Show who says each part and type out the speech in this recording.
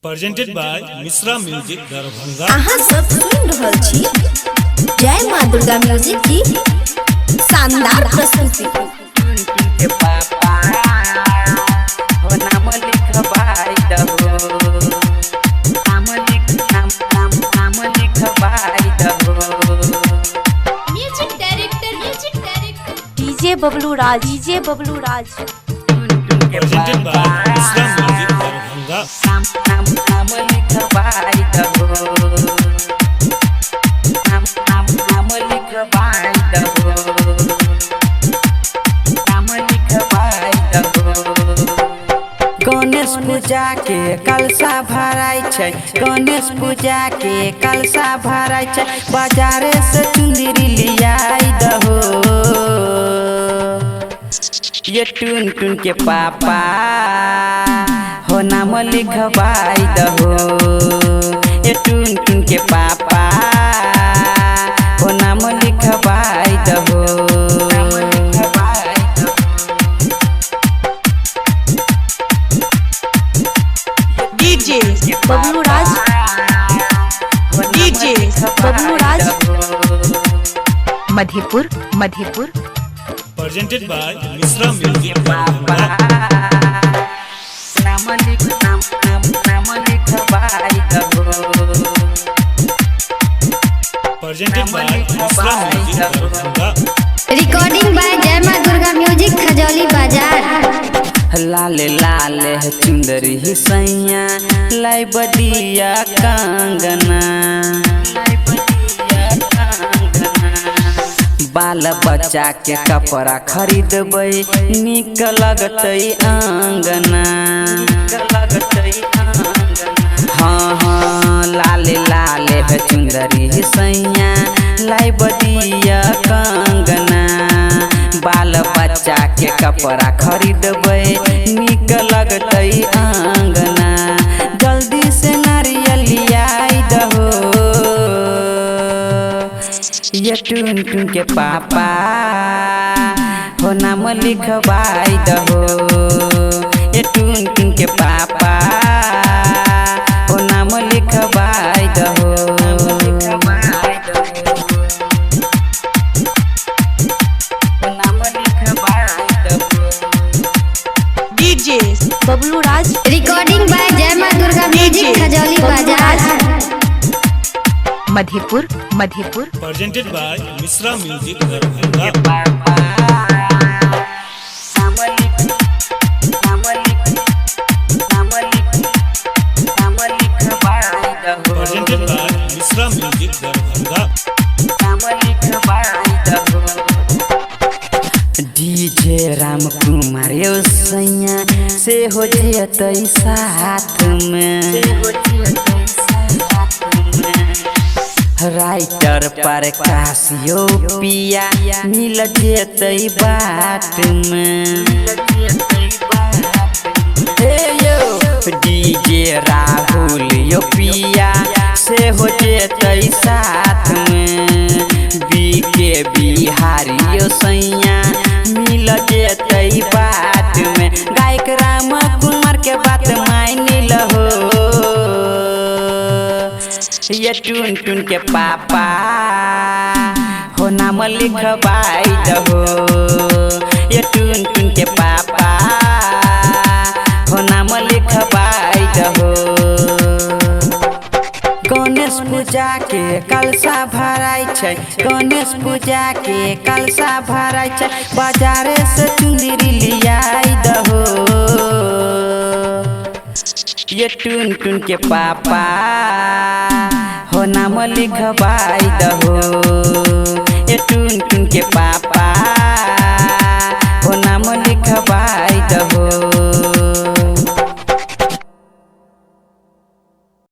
Speaker 1: presented by Misra Music Darbhanga।
Speaker 2: अहाँ सब सुन रहल छी जय माँ दुर्गा म्यूजिक की शानदार प्रस्तुति।
Speaker 3: के पापा हो नाम लिखवाई दहो, नाम लिखवाई दहो।
Speaker 2: Music director DJ Bablu Raj
Speaker 1: presented by Misra Music Darbhanga।
Speaker 3: नाम लिखवाई दहो, नाम लिखवाई दहो, नाम लिखवाई दहो। गणेश पूजा के कलशा भराई छै, गणेश पूजा के कलशा भराई छै, बाजारे से चुंदरी लियाई दहो। ये टुन टुन के पापा हो नाम लिखवाई दहो, ये टुन टुन के पापा हो नाम लिखवाई दहो।
Speaker 2: DJ Bablu Raj Madhepur
Speaker 1: presented by Misra Music Darbhanga।
Speaker 3: नाम लिखवाई दहो,
Speaker 1: presented by Misra Music Darbhanga।
Speaker 2: Recording by Jai Maa Durga music Khajauli बाजार।
Speaker 3: लाल लाल चुंदरी सैया लाई बदिया कंगना, बाल बच्चा के कपड़ा खरीदबै निक लगतै आंगना। हाँ हाँ लाल लाल चुंदरी सैया लाई बदिया कंगना, बाल बच्चा के कपड़ा खरीदबै निक लगतै आंगना। जल्दी से नारियल लियाई दहो, ये टुन टुन के पापा हो नाम लिखवाई दहो, ये टुन टुन के पापा हो नाम लिखवाई दहो।
Speaker 2: DJ Bablu Raj recording by Jai Maa Durga music Khajauli बाजार Madhepur
Speaker 1: presented by Misra Music Darbhanga। presented by Misra Music Darbhanga।
Speaker 3: DJ Ram Kumar यो सैया से हो जतै साथ में, राइटर प्रकाश यो पिया मिल जतै बाट में। हे यो डीजे राहुल यो पिया से हो जतै साथ में, बीके बिहारी यो सैया मिल जतै बाट में। गायक राम कुमार के बात मान लहो, ये टुन टुन के पापा हो नाम लिखवाई दहो, ये टुन टुन के पापा हो नाम लिखवाई दहो। गणेश पूजा के कलशा भराई छै, गणेश पूजा के कलशा भराई छै, बाजारे से चुंदरी लियाई दहो। ये टुन टुन के पापा हो नाम लिखवाई दहो, ये टुन टुन के पापा